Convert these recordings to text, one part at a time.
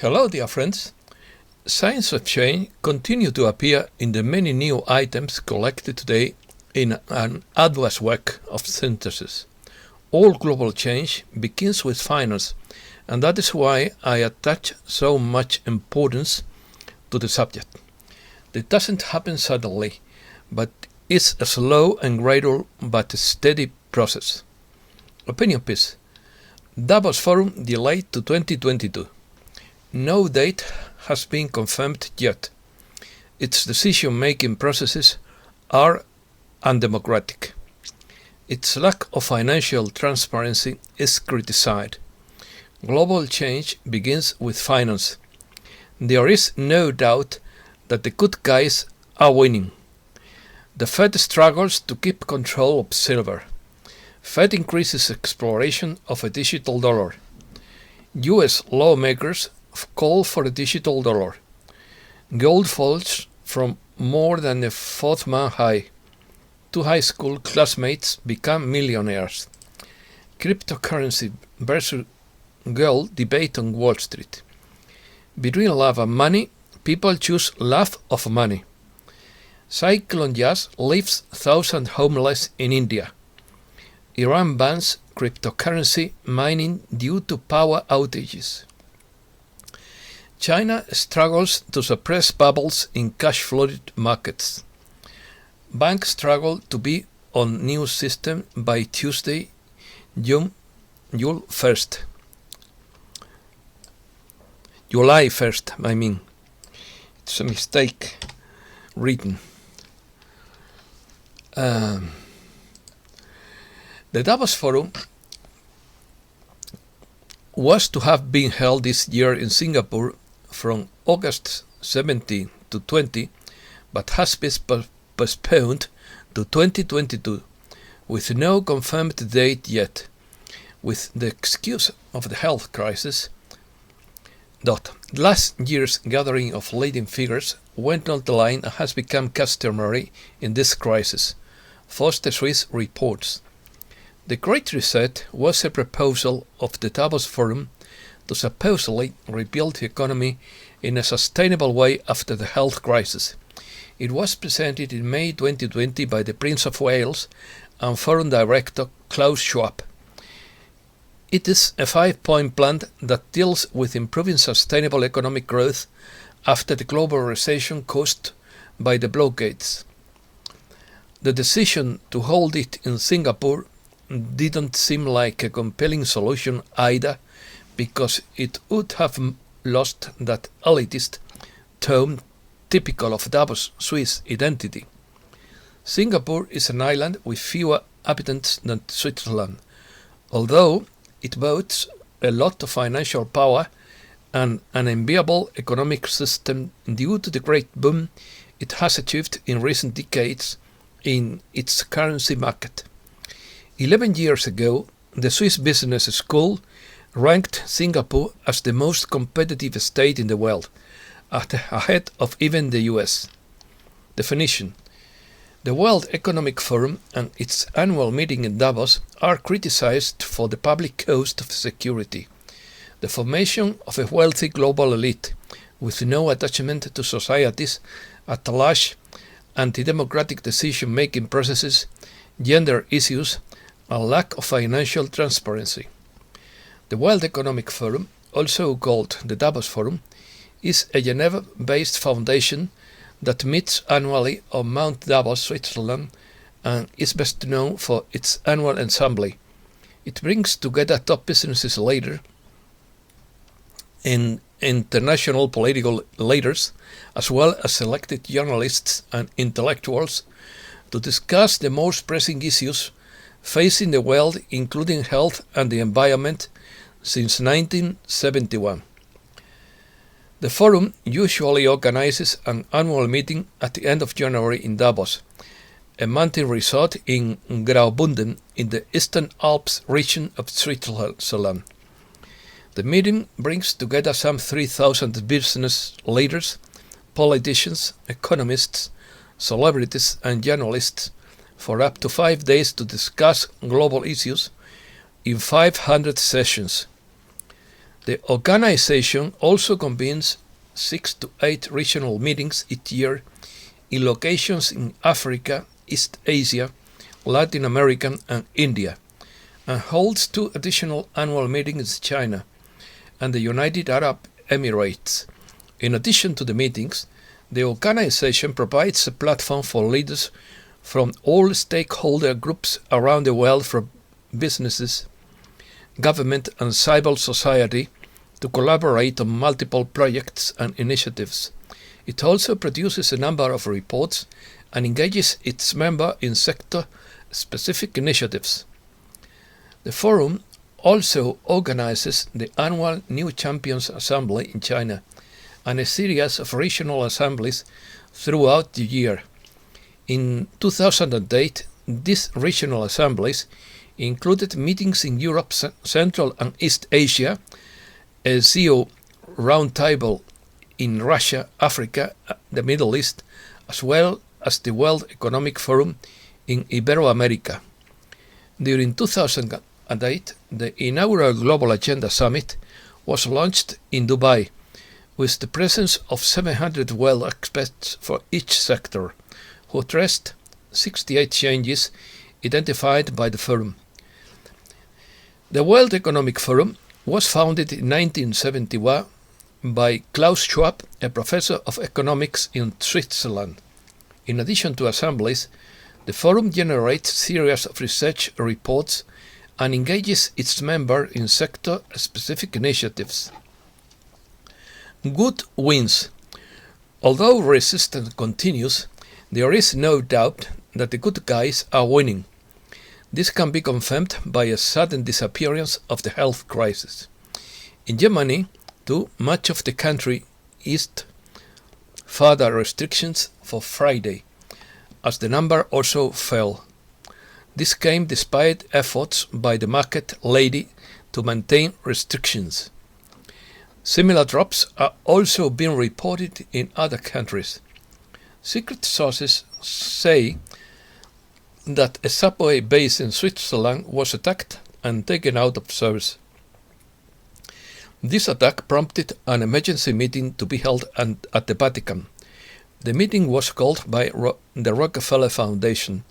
Hello, dear friends. Signs of change continue to appear in the many new items collected today in an arduous work of synthesis. All global change begins with finance, and that is why I attach so much importance to the subject. It doesn't happen suddenly, but it's a slow and gradual but steady process. Opinion piece. Davos Forum delayed to 2022. No date has been confirmed yet. Its decision-making processes are undemocratic. Its lack of financial transparency is criticized. Global change begins with finance. There is no doubt that the good guys are winning. The Fed struggles to keep control of silver. Fed increases exploration of a digital dollar. US lawmakers call for a digital dollar. Gold falls from more than a fourth-month high. Two high school classmates become millionaires. Cryptocurrency versus gold debate on Wall Street. Between love and money, people choose love of money. Cyclone Yaas leaves thousands homeless in India. Iran bans cryptocurrency mining due to power outages. China struggles to suppress bubbles in cash-flooded markets. Banks struggle to be on new system by Tuesday, July 1st. It's a mistake written. The Davos Forum was to have been held this year in Singapore from August 17 to 20, but has been postponed to 2022, with no confirmed date yet, with the excuse of the health crisis. Last year's gathering of leading figures went on the line and has become customary in this crisis, Foster Swiss reports. The Great Reset was a proposal of the Davos Forum to supposedly rebuild the economy in a sustainable way after the health crisis. It was presented in May 2020 by the Prince of Wales and Forum Director Klaus Schwab. It is a 5-point plan that deals with improving sustainable economic growth after the global recession caused by the blockades. The decision to hold it in Singapore didn't seem like a compelling solution either, because it would have lost that elitist tone typical of Davos Swiss identity. Singapore is an island with fewer inhabitants than Switzerland, although it boasts a lot of financial power and an enviable economic system due to the great boom it has achieved in recent decades in its currency market. 11 years ago, the Swiss Business School ranked Singapore as the most competitive state in the world, ahead of even the US. Definition. The World Economic Forum and its annual meeting in Davos are criticized for the public cost of security, the formation of a wealthy global elite with no attachment to societies at large, anti-democratic decision-making processes, gender issues, and lack of financial transparency. The World Economic Forum, also called the Davos Forum, is a Geneva-based foundation that meets annually on Mount Davos, Switzerland, and is best known for its annual assembly. It brings together top business leaders and international political leaders, as well as selected journalists and intellectuals, to discuss the most pressing issues facing the world, including health and the environment, since 1971. The Forum usually organizes an annual meeting at the end of January in Davos, a mountain resort in Graubünden in the Eastern Alps region of Switzerland. The meeting brings together some 3,000 business leaders, politicians, economists, celebrities and journalists for up to 5 days to discuss global issues in 500 sessions. The organization also convenes 6 to 8 regional meetings each year in locations in Africa, East Asia, Latin America, and India, and holds 2 additional annual meetings in China and the United Arab Emirates. In addition to the meetings, the organization provides a platform for leaders from all stakeholder groups around the world, from businesses, government, and civil society, to collaborate on multiple projects and initiatives. It also produces a number of reports and engages its members in sector-specific initiatives. The Forum also organizes the annual New Champions Assembly in China and a series of regional assemblies throughout the year. In 2008, these regional assemblies included meetings in Europe, Central and East Asia, a CEO roundtable in Russia, Africa, the Middle East, as well as the World Economic Forum in Iberoamerica. During 2008, the inaugural Global Agenda Summit was launched in Dubai, with the presence of 700 world experts for each sector, who addressed 68 changes identified by the Forum. The World Economic Forum was founded in 1971 by Klaus Schwab, a professor of economics in Switzerland. In addition to assemblies, the Forum generates a series of research reports and engages its members in sector-specific initiatives. Good wins. Although resistance continues, there is no doubt that the good guys are winning. This can be confirmed by a sudden disappearance of the health crisis. In Germany, too, much of the country eased further restrictions for Friday, as the number also fell. This came despite efforts by the market lady to maintain restrictions. Similar drops are also being reported in other countries. Secret sources say that a subway base in Switzerland was attacked and taken out of service. This attack prompted an emergency meeting to be held at the Vatican. The meeting was called by the Rockefeller Foundation.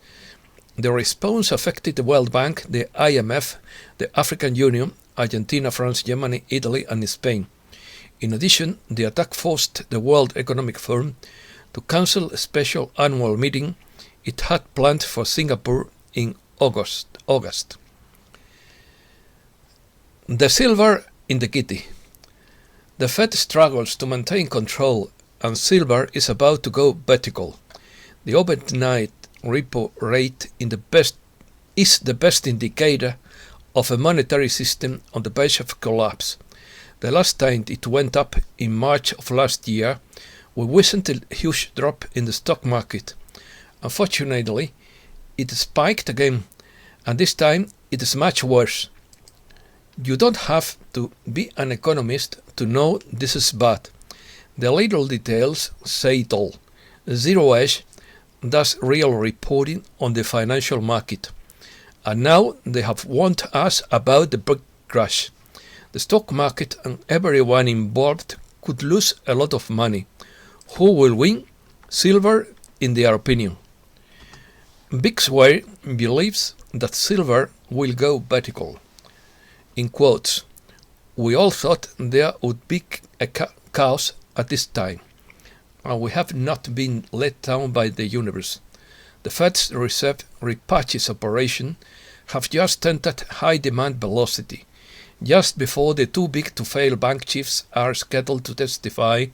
The response affected the World Bank, the IMF, the African Union, Argentina, France, Germany, Italy, and Spain. In addition, the attack forced the World Economic Forum to cancel a special annual meeting it had planned for Singapore in August. The silver in the kitty. The Fed struggles to maintain control, and silver is about to go vertical. The overnight repo rate is the best indicator of a monetary system on the verge of collapse. The last time it went up in March of last year, we witnessed a huge drop in the stock market. Unfortunately, it spiked again, and this time it is much worse. You don't have to be an economist to know this is bad. The little details say it all. Zero Edge does real reporting on the financial market, and now they have warned us about the big crash. The stock market and everyone involved could lose a lot of money. Who will win? Silver, in their opinion. Big Square believes that silver will go vertical. In quotes, we all thought there would be a chaos at this time, and we have not been let down by the universe. The Fed's reserve repurchase operation have just entered high demand velocity, just before the too big to fail bank chiefs are scheduled to testify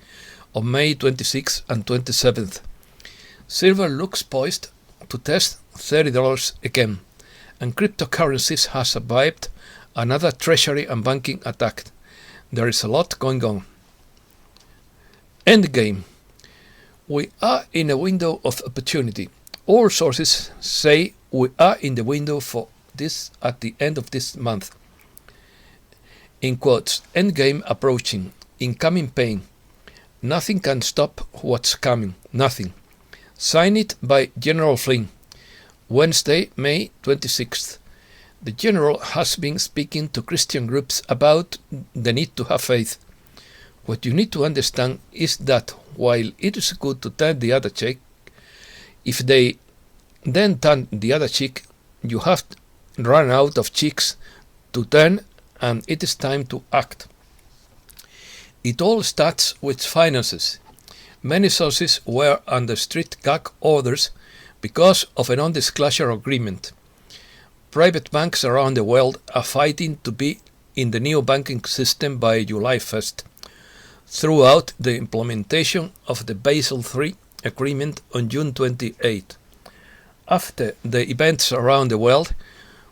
on May 26th and 27th. Silver looks poised to test $30 again, and cryptocurrencies have survived another treasury and banking attack. There is a lot going on. Endgame. We are in a window of opportunity. All sources say we are in the window for this at the end of this month. In quotes, endgame approaching, incoming pain. Nothing can stop what's coming. Nothing. Signed by General Flynn. Wednesday, May 26th. The general has been speaking to Christian groups about the need to have faith. What you need to understand is that while it is good to turn the other cheek, if they then turn the other cheek, you have run out of cheeks to turn, and it is time to act. It all starts with finances. Many sources were under strict gag orders because of a non-disclosure agreement. Private banks around the world are fighting to be in the new banking system by July 1st, throughout the implementation of the Basel III agreement on June 28. After the events around the world,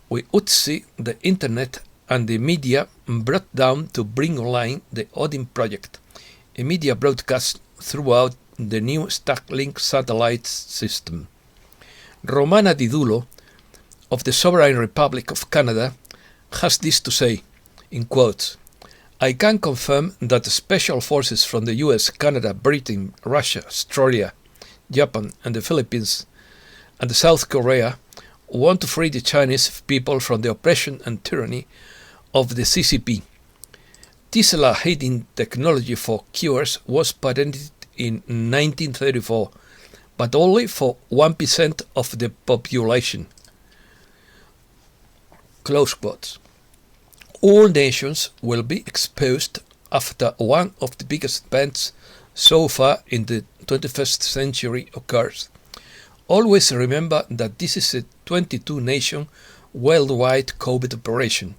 we would see the internet and the media brought down to bring online the Odin project, a media broadcast throughout the new Starlink satellite system. Romana Didulo, of the Sovereign Republic of Canada, has this to say, in quotes, "I can confirm that the special forces from the US, Canada, Britain, Russia, Australia, Japan and the Philippines and South Korea want to free the Chinese people from the oppression and tyranny of the CCP. Tesla heating technology for cures was patented in 1934, but only for 1% of the population." Close quotes. All nations will be exposed after one of the biggest events so far in the 21st century occurs. Always remember that this is a 22-nation worldwide COVID operation.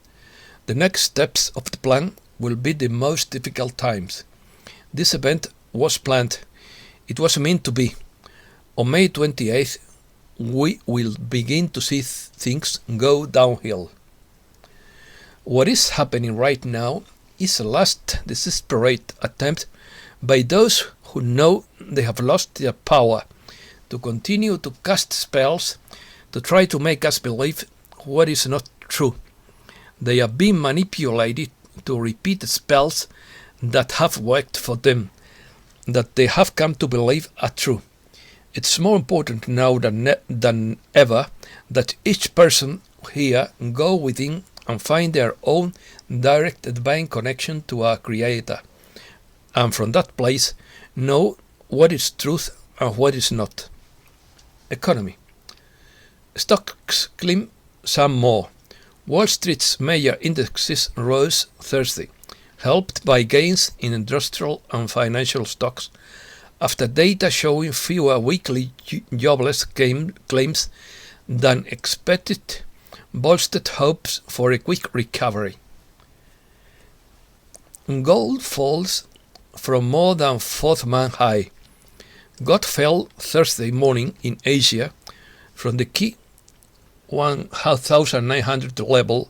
The next steps of the plan will be the most difficult times. This event was planned. It was meant to be. On May 28th, we will begin to see things go downhill. What is happening right now is a last desperate attempt by those who know they have lost their power to continue to cast spells to try to make us believe what is not true. They are being manipulated to repeat spells that have worked for them, that they have come to believe are true. It's more important now than ever that each person here go within and find their own direct divine connection to our Creator, and from that place know what is truth and what is not. Economy. Stocks climb some more. Wall Street's major indexes rose Thursday, helped by gains in industrial and financial stocks, after data showing fewer weekly jobless claims than expected bolstered hopes for a quick recovery. Gold falls from more than fourth-month high. Gold fell Thursday morning in Asia from the key $1,900 level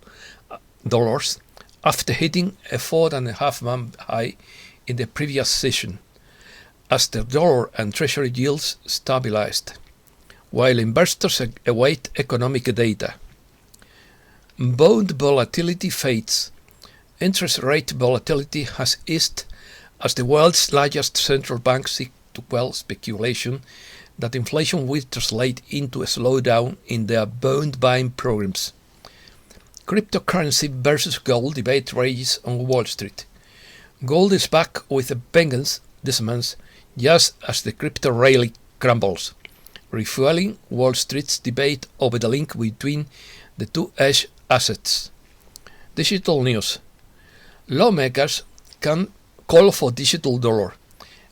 after hitting a 4.5-month high in the previous session, as the dollar and treasury yields stabilized, while investors await economic data. Bond volatility fades. Interest rate volatility has eased as the world's largest central bank seek to quell speculation that inflation will translate into a slowdown in their bond buying programs. Cryptocurrency versus gold debate rages on Wall Street. Gold is back with a vengeance this month, just as the crypto rally crumbles, refueling Wall Street's debate over the link between the two edge assets. Digital news. Lawmakers can call for digital dollar.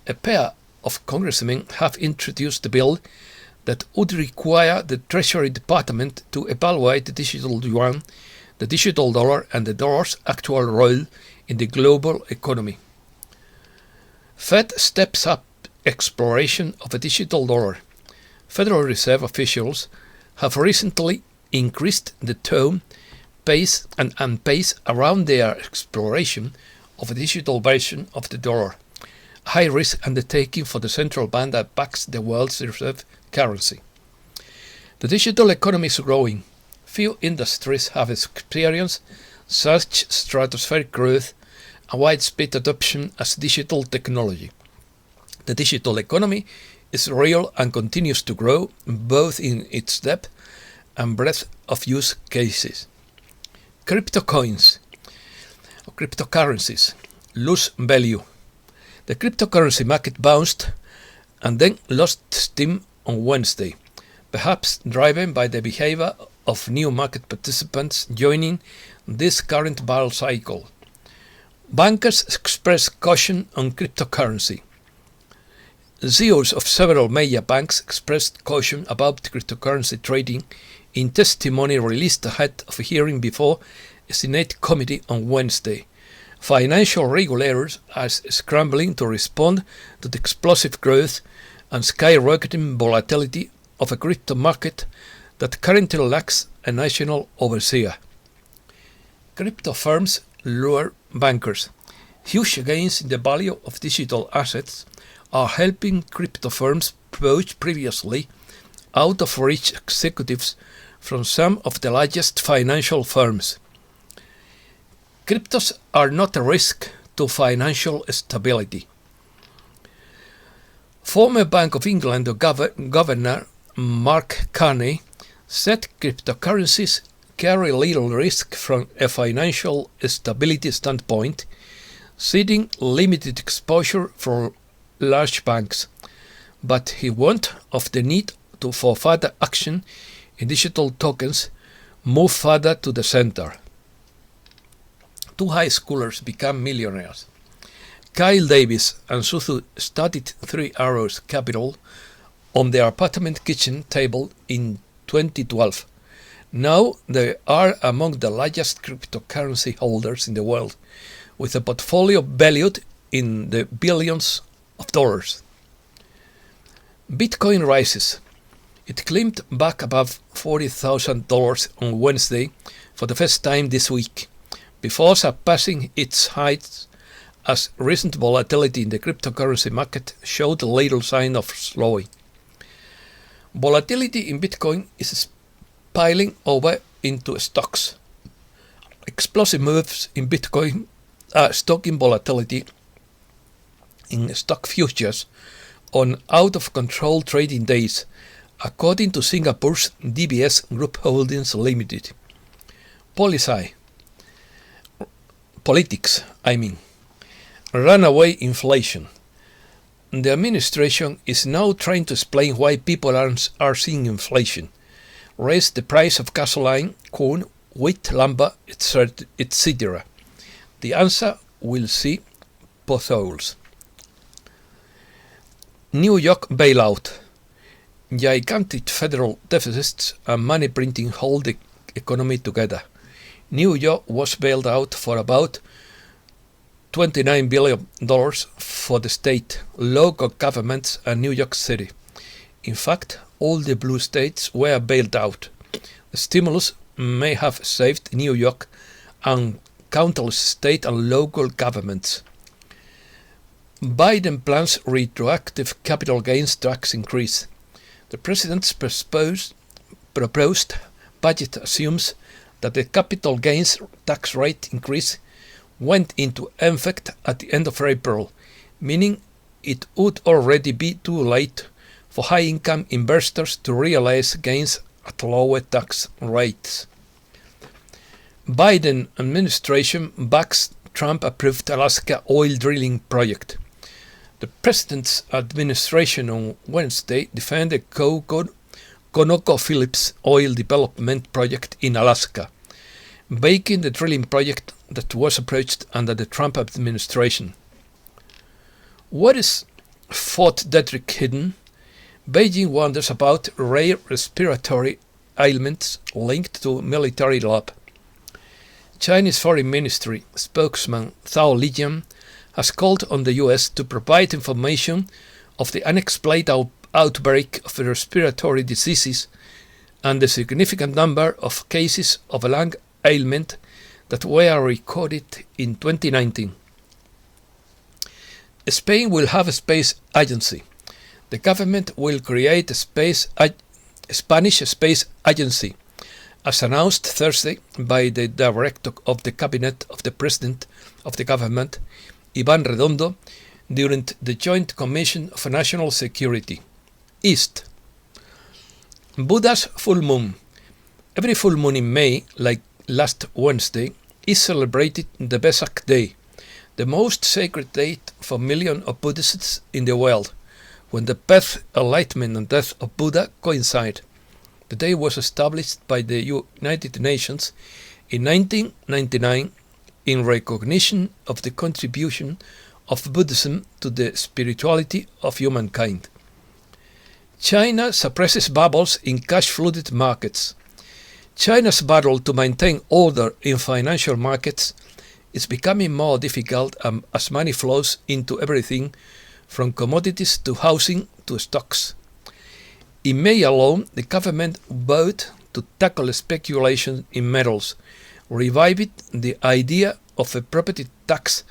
A pair of congressmen have introduced a bill that would require the Treasury Department to evaluate the digital yuan, the digital dollar, and the dollar's actual role in the global economy. Fed steps up exploration of a digital dollar. Federal Reserve officials have recently increased the tone, pace around their exploration of a digital version of the dollar, a high-risk undertaking for the central bank that backs the world's reserve currency. The digital economy is growing. Few industries have experienced such stratospheric growth and widespread adoption as digital technology. The digital economy is real and continues to grow, both in its depth and breadth of use cases. Crypto coins or cryptocurrencies lose value. The cryptocurrency market bounced and then lost steam on Wednesday, perhaps driven by the behavior of new market participants joining this current bull cycle. Bankers expressed caution on cryptocurrency. CEOs of several major banks expressed caution about cryptocurrency trading in testimony released ahead of a hearing before a Senate committee on Wednesday. Financial regulators are scrambling to respond to the explosive growth and skyrocketing volatility of a crypto market that currently lacks a national overseer. Crypto firms lure bankers. Huge gains in the value of digital assets are helping crypto firms poach previously out-of-reach executives from some of the largest financial firms. Cryptos are not a risk to financial stability. Former Bank of England Governor Mark Carney said cryptocurrencies carry little risk from a financial stability standpoint, citing limited exposure for large banks, but he warned of the need for further action in digital tokens move further to the center. Two high schoolers become millionaires. Kyle Davis and Suthu started 3 Arrows Capital on their apartment kitchen table in 2012. Now they are among the largest cryptocurrency holders in the world, with a portfolio valued in the billions of dollars. Bitcoin rises. It climbed back above $40,000 on Wednesday for the first time this week, before surpassing its heights as recent volatility in the cryptocurrency market showed little sign of slowing. Volatility in Bitcoin is piling over into stocks. Explosive moves in Bitcoin are stoking volatility in stock futures on out-of-control trading days, according to Singapore's DBS Group Holdings Limited. Politics. Runaway inflation. The administration is now trying to explain why people are seeing inflation. Raise the price of gasoline, corn, wheat, lumber, etc. The answer will see potholes. New York bailout. Gigantic federal deficits and money printing hold the economy together. New York was bailed out for about $29 billion for the state, local governments, and New York City. In fact, all the blue states were bailed out. The stimulus may have saved New York and countless state and local governments. Biden plans retroactive capital gains tax increase. The president's proposed budget assumes that the capital gains tax rate increase went into effect at the end of April, meaning it would already be too late for high-income investors to realize gains at lower tax rates. Biden administration backs Trump-approved Alaska oil drilling project. The president's administration on Wednesday defended ConocoPhillips oil development project in Alaska, backing the drilling project that was approached under the Trump administration. What is Fort Detrick hidden? Beijing wonders about rare respiratory ailments linked to military lab. Chinese Foreign Ministry spokesman Zhao Lijian has called on the US to provide information of the unexplained outbreak of respiratory diseases and the significant number of cases of a lung ailment that were recorded in 2019. Spain will have a space agency. The government will create a Spanish space agency, as announced Thursday by the director of the cabinet of the president of the government, Iván Redondo, during the Joint Commission for National Security. East. Buddha's full moon. Every full moon in May, like last Wednesday, is celebrated the Vesak Day, the most sacred date for millions of Buddhists in the world, when the birth, enlightenment and death of Buddha coincide. The day was established by the United Nations in 1999 in recognition of the contribution of Buddhism to the spirituality of humankind. China suppresses bubbles in cash-flooded markets. China's battle to maintain order in financial markets is becoming more difficult as money flows into everything from commodities to housing to stocks. In May alone, the government vowed to tackle speculation in metals, revived the idea of a property tax,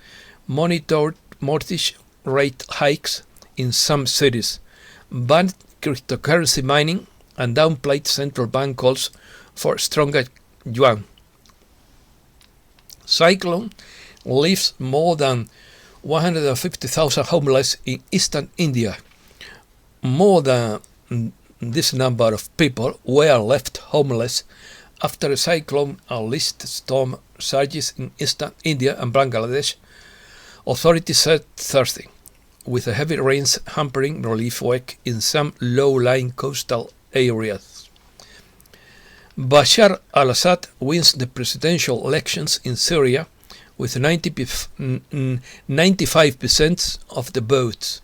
monitored mortgage rate hikes in some cities, banned cryptocurrency mining, and downplayed central bank calls for stronger yuan. Cyclone leaves more than 150,000 homeless in eastern India. More than this number of people were left homeless after a cyclone unleashed storm surges in eastern India and Bangladesh, authorities said Thursday, with heavy rains hampering relief work in some low-lying coastal areas. Bashar al-Assad wins the presidential elections in Syria with 95% of the votes.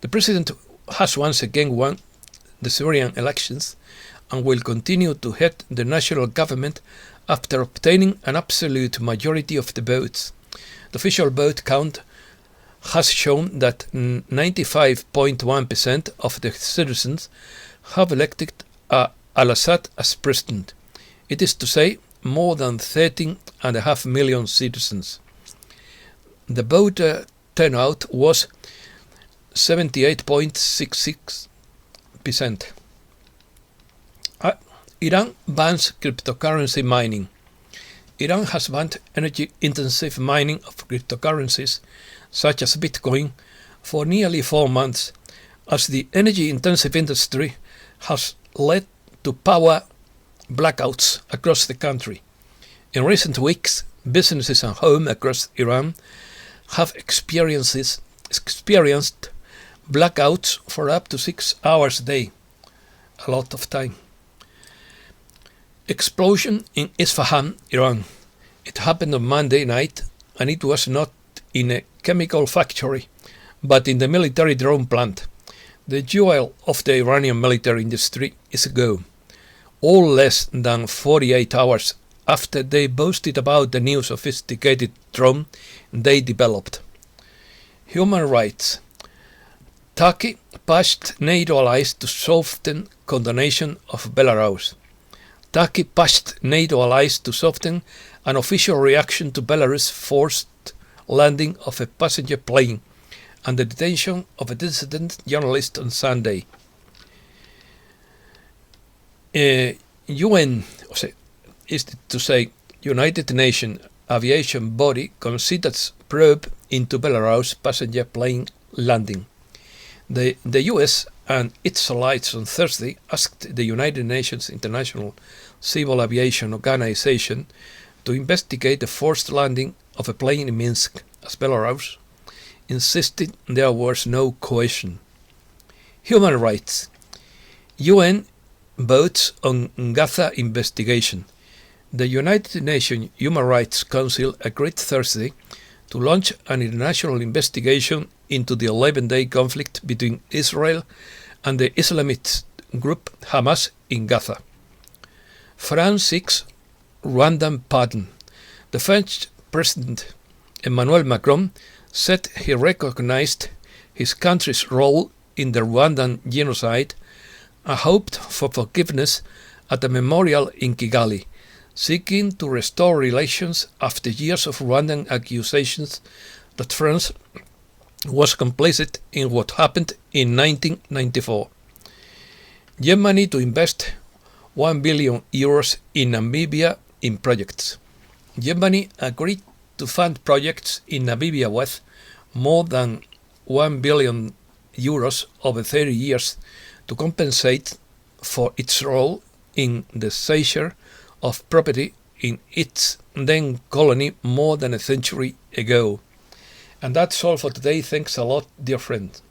The president has once again won the Syrian elections and will continue to head the national government after obtaining an absolute majority of the votes. The official vote count has shown that 95.1% of the citizens have elected al-Assad as president. It is to say, more than 13.5 million citizens. The voter turnout was 78.66%. Iran bans cryptocurrency mining. Iran has banned energy-intensive mining of cryptocurrencies, such as Bitcoin, for nearly 4 months, as the energy-intensive industry has led to power blackouts across the country. In recent weeks, businesses and homes across Iran have experienced blackouts for up to 6 hours a day. A lot of time. Explosion in Isfahan, Iran. It happened on Monday night, and it was not in a chemical factory, but in the military drone plant. The jewel of the Iranian military industry is gone, all less than 48 hours after they boasted about the new sophisticated drone they developed. Human rights. Turkey pushed NATO allies to soften condemnation of Belarus. Turkey pushed NATO allies to soften an official reaction to Belarus' forced landing of a passenger plane and the detention of a dissident journalist on Sunday. UN, is to say, United Nations aviation body considers probe into Belarus passenger plane landing. The US and its allies on Thursday asked the United Nations International Civil Aviation Organization to investigate the forced landing of a plane in Minsk, as Belarus insisted there was no coercion. Human rights. UN votes on Gaza investigation. The United Nations Human Rights Council agreed Thursday to launch an international investigation into the 11-day conflict between Israel and the Islamist group Hamas in Gaza. France seeks Rwandan pardon. The French President Emmanuel Macron said he recognized his country's role in the Rwandan genocide and hoped for forgiveness at a memorial in Kigali, seeking to restore relations after years of Rwandan accusations that France was complicit in what happened in 1994. Germany to invest €1 billion in Namibia in projects. Germany agreed to fund projects in Namibia worth more than €1 billion over 30 years to compensate for its role in the seizure of property in its then colony more than a century ago. And that's all for today. Thanks a lot, dear friends.